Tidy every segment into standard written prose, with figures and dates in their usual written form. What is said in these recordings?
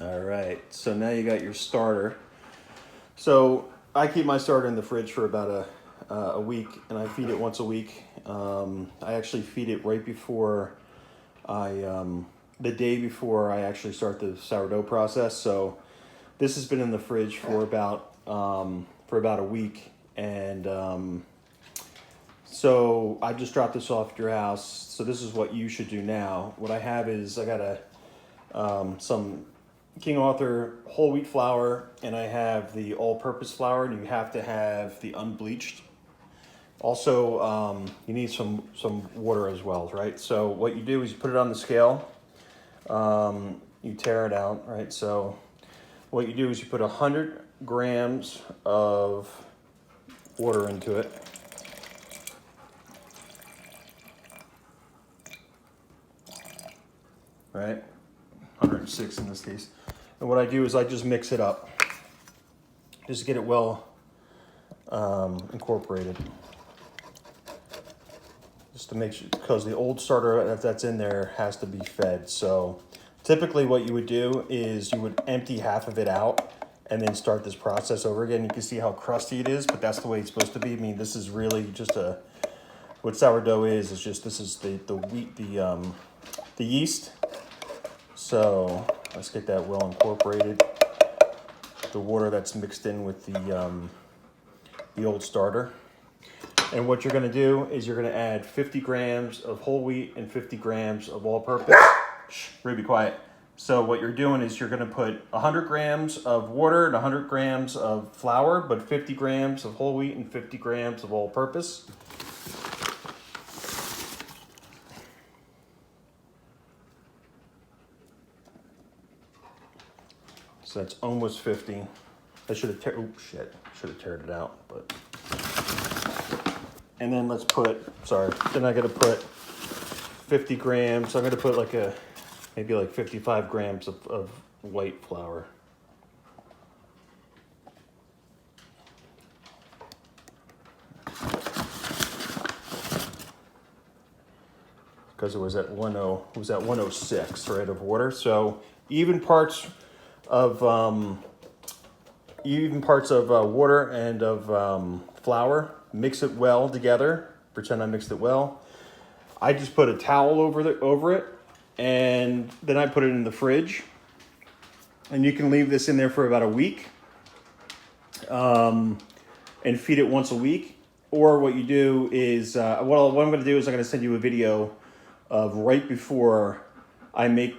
All right, so now you got your starter. So I keep my starter in the fridge for about a week, and I feed it once a week. I actually feed it right before the day before I actually start the sourdough process. So this has been in the fridge for about a week, and so I just dropped this off at your house. So this is what you should do now. What I have is I got some King Arthur whole wheat flour, and I have the all-purpose flour, and you have to have the unbleached. Also, you need some water as well, right? So what you do is you put it on the scale, you tear it out, right? So what you do is you put 100 grams of water into it. Right? 106 in this case. And what I do is I just mix it up. Just get it well incorporated. Just to make sure, because the old starter that's in there has to be fed. So typically what you would do is you would empty half of it out and then start this process over again. You can see how crusty it is, but that's the way it's supposed to be. I mean, this is really just what sourdough is just, this is the wheat, the yeast. So let's get that well incorporated. The water that's mixed in with the old starter. And what you're gonna do is you're gonna add 50 grams of whole wheat and 50 grams of all-purpose. Shh, Ruby, quiet. So what you're doing is you're gonna put 100 grams of water and 100 grams of flour, but 50 grams of whole wheat and 50 grams of all-purpose. So that's almost 50. I should have should have teared it out, but. And then let's put, then I gotta put 50 grams. I'm gonna put maybe like 55 grams of white flour. Because it was at 106, right, of water. So even parts of water and of flour. Mix it well together. Pretend I mixed it well. I just put a towel over it, and then I put it in the fridge. And you can leave this in there for about a week, and feed it once a week. Or what you do is, what I'm going to do is I'm going to send you a video of right before I make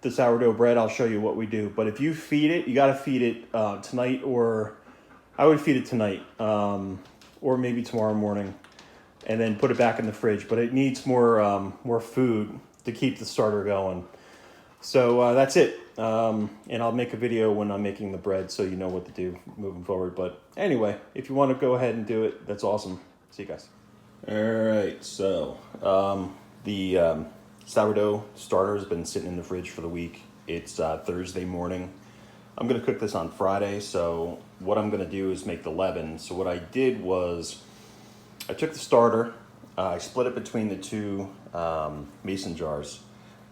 the sourdough bread. I'll show you what we do. But if you feed it, you got to feed it tonight, or I would feed it tonight. Or maybe tomorrow morning, and then put it back in the fridge. But it needs more food to keep the starter going. So that's it. And I'll make a video when I'm making the bread so you know what to do moving forward. But anyway, if you want to go ahead and do it, that's awesome. See you guys. All right, so the sourdough starter has been sitting in the fridge for the week. It's Thursday morning. I'm going to cook this on Friday, so what I'm going to do is make the leaven. So what I did was I took the starter, I split it between the two mason jars,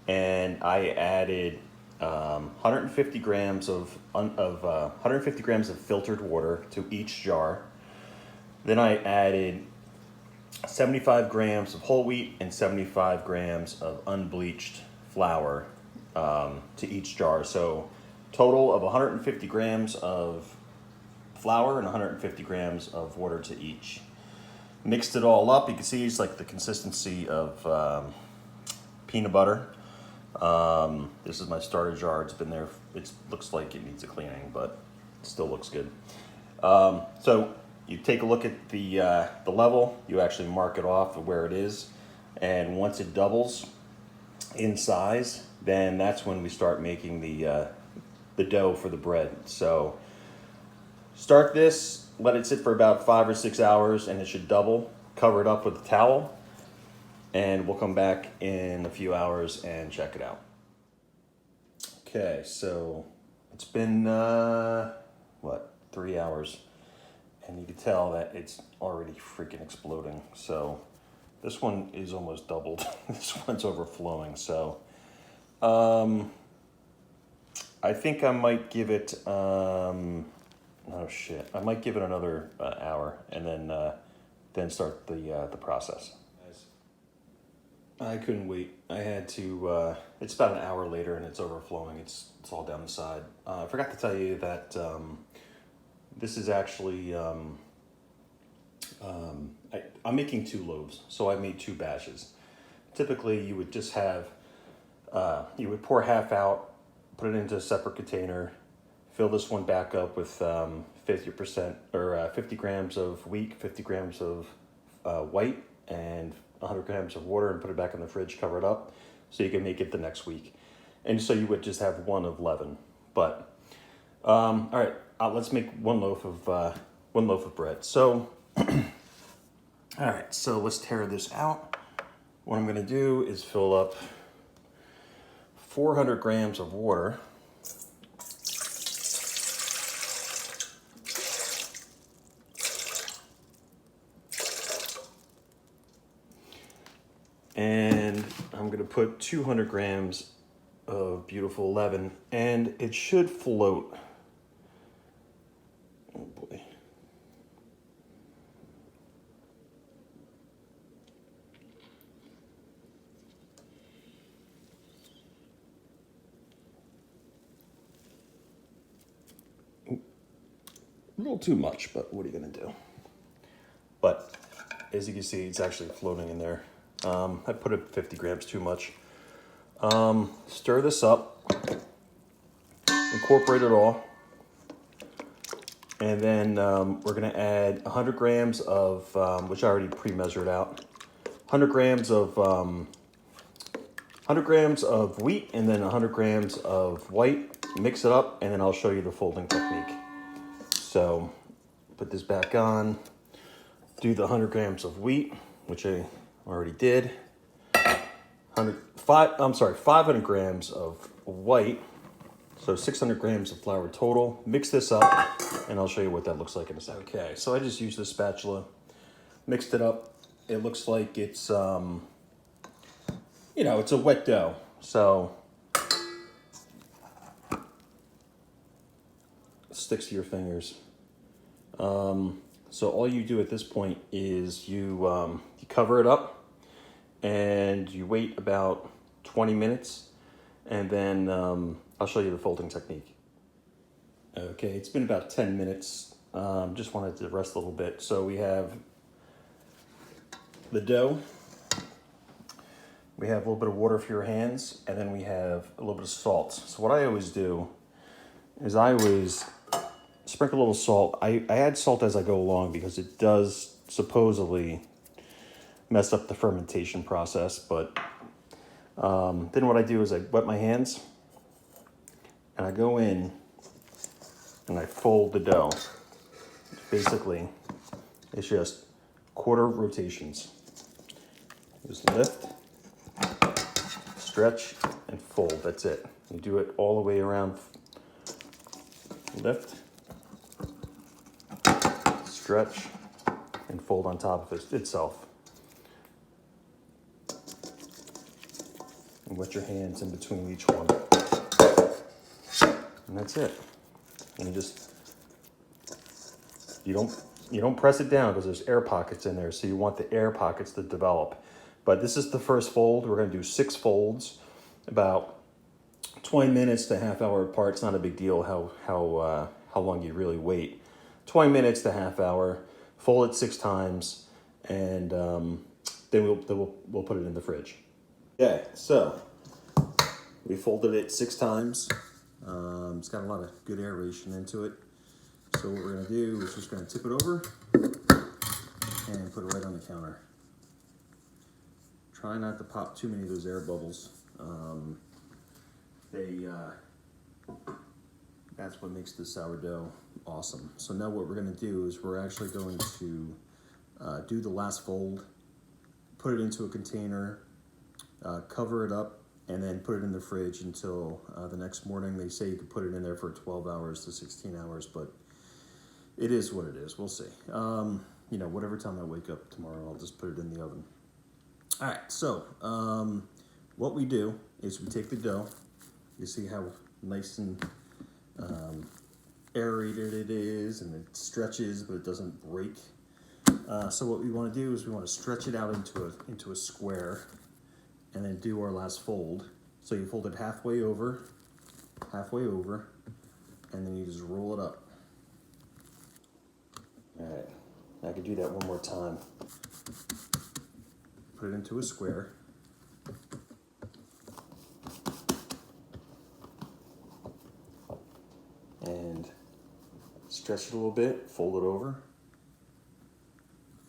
and I added 150 grams of 150 grams of filtered water to each jar. Then I added 75 grams of whole wheat and 75 grams of unbleached flour to each jar. So total of 150 grams of flour and 150 grams of water to each. Mixed it all up. You can see it's like the consistency of peanut butter. This is my starter jar. It's been there. It looks like it needs a cleaning, but it still looks good. So you take a look at the level. You actually mark it off of where it is, and once it doubles in size, then that's when we start making the dough for the bread. So start this, let it sit for about 5 or 6 hours, and it should double. Cover it up with a towel, and we'll come back in a few hours and check it out. Okay, so it's been 3 hours, and you can tell that it's already freaking exploding. So this one is almost doubled. This one's overflowing. So I think I might give it, oh shit, I might give it another hour and then start the process. I couldn't wait. I had to, it's about an hour later and it's overflowing. It's all down the side. I forgot to tell you that this is actually, I'm making 2 loaves. So I made 2 batches. Typically you would just have, you would pour half out, put it into a separate container, fill this one back up with 50% or 50 grams of wheat, 50 grams of white, and 100 grams of water, and put it back in the fridge, cover it up, so you can make it the next week. And so you would just have 1 of leaven. But all right, let's make 1 loaf of bread. So all right, so let's tear this out. What I'm going to do is fill up 400 grams of water. And I'm going to put 200 grams of beautiful leaven, and it should float. Oh boy. A little too much, but what are you going to do? But as you can see, it's actually floating in there. I put it 50 grams too much. Stir this up, incorporate it all, and then we're going to add 100 grams of, which I already pre-measured out, 100 grams of 100 grams of wheat, and then 100 grams of white. Mix it up, and then I'll show you the folding technique. So put this back on, do the 100 grams of wheat, which I already did. 500 grams of white, so 600 grams of flour total. Mix this up, and I'll show you what that looks like in a second. Okay, so I just used this spatula, mixed it up. It looks like it's, you know, it's a wet dough. So it sticks to your fingers. So all you do at this point is you cover it up, and you wait about 20 minutes, and then I'll show you the folding technique. Okay, it's been about 10 minutes. Just wanted to rest a little bit. So we have the dough, we have a little bit of water for your hands, and then we have a little bit of salt. So what I always do is I always sprinkle a little salt. I add salt as I go along because it does supposedly mess up the fermentation process, but then what I do is I wet my hands, and I go in and I fold the dough. Basically, it's just quarter rotations. Just lift, stretch, and fold. That's it. You do it all the way around. Lift, stretch, and fold on top of it itself. And wet your hands in between each one. And that's it. And you don't press it down because there's air pockets in there, so you want the air pockets to develop. But this is the first fold. We're going to do 6 folds, about 20 minutes to half hour apart. It's not a big deal how long you really wait. 20 minutes to half hour. Fold it 6 times, and then we'll put it in the fridge. Okay, so we folded it 6 times. It's got a lot of good aeration into it. So what we're going to do is just going to tip it over and put it right on the counter. Try not to pop too many of those air bubbles. That's what makes the sourdough awesome. So now what we're going to do is we're actually going to do the last fold, put it into a container, cover it up, and then put it in the fridge until the next morning. They say you can put it in there for 12 hours to 16 hours, but it is what it is. We'll see. You know, whatever time I wake up tomorrow, I'll just put it in the oven. All right, so what we do is we take the dough. You see how nice and aerated it is, and it stretches, but it doesn't break. So what we want to do is we want to stretch it out into a square, and then do our last fold. So you fold it halfway over, and then you just roll it up. All right, I can do that one more time. Put it into a square. And stretch it a little bit, fold it over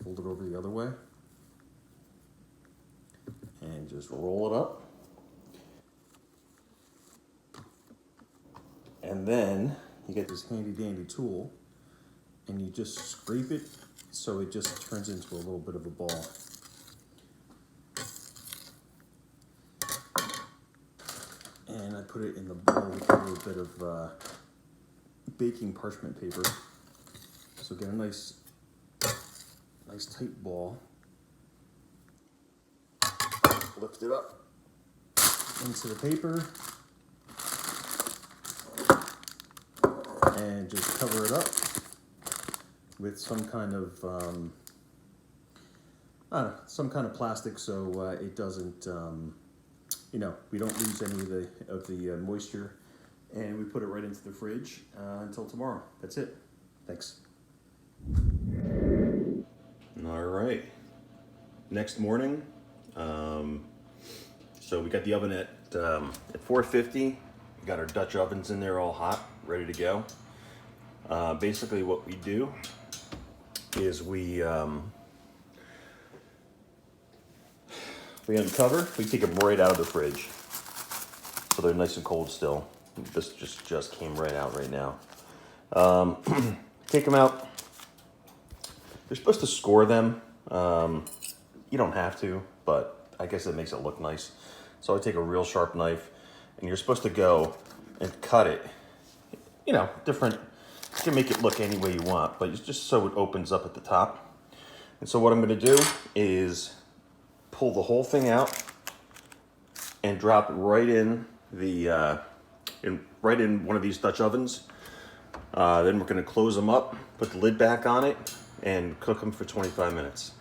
the other way, and just roll it up. And then you get this handy dandy tool, and you just scrape it so it just turns into a little bit of a ball. And I put it in the bowl with a little bit of baking parchment paper. So get a nice tight ball. Lift it up into the paper and just cover it up with some kind of I don't know, some kind of plastic, so it doesn't you know, we don't lose any of the moisture, and we put it right into the fridge until tomorrow. That's it. Thanks. All right. Next morning, so we got the oven at 450. We got our Dutch ovens in there all hot, ready to go. Basically what we do is we uncover, we take them right out of the fridge. So they're nice and cold still. This just came right out right now. Take them out. You're supposed to score them. You don't have to, but I guess it makes it look nice. So I take a real sharp knife, and you're supposed to go and cut it. You know, different. You can make it look any way you want, but it's just so it opens up at the top. And so what I'm going to do is pull the whole thing out and drop it right in the right in one of these Dutch ovens. Then we're going to close them up, put the lid back on it, and cook them for 25 minutes.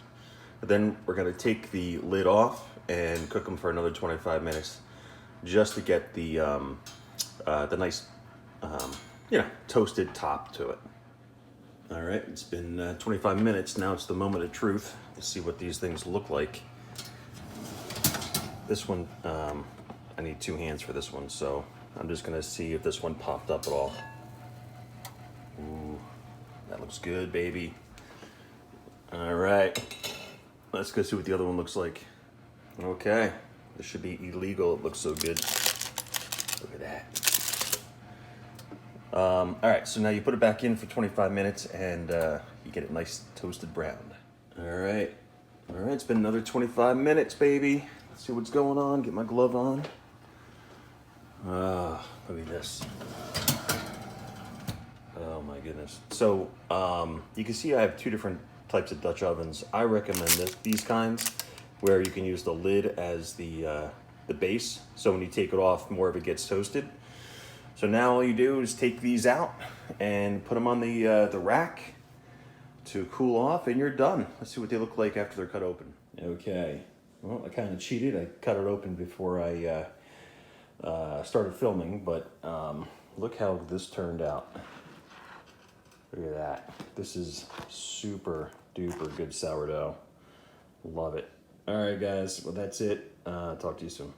Then we're going to take the lid off and cook them for another 25 minutes, just to get the nice you know, toasted top to it. All right, it's been 25 minutes. Now it's the moment of truth. Let's see what these things look like. This one, I need 2 hands for this one, so I'm just gonna see if this one popped up at all. Ooh, that looks good, baby. All right, let's go see what the other one looks like. Okay, this should be illegal. It looks so good. Look at that. All right, so now you put it back in for 25 minutes, and you get it nice toasted brown. All right, it's been another 25 minutes, baby. Let's see what's going on. Get my glove on. Look at this. Oh my goodness. So you can see I have 2 different types of Dutch ovens. I recommend these kinds, where you can use the lid as the base. So when you take it off, more of it gets toasted. So now all you do is take these out and put them on the rack to cool off, and you're done. Let's see what they look like after they're cut open. Okay. Well, I kind of cheated. I cut it open before I started filming, but look how this turned out. Look at that. This is super duper good sourdough. Love it. All right, guys. Well, that's it. Talk to you soon.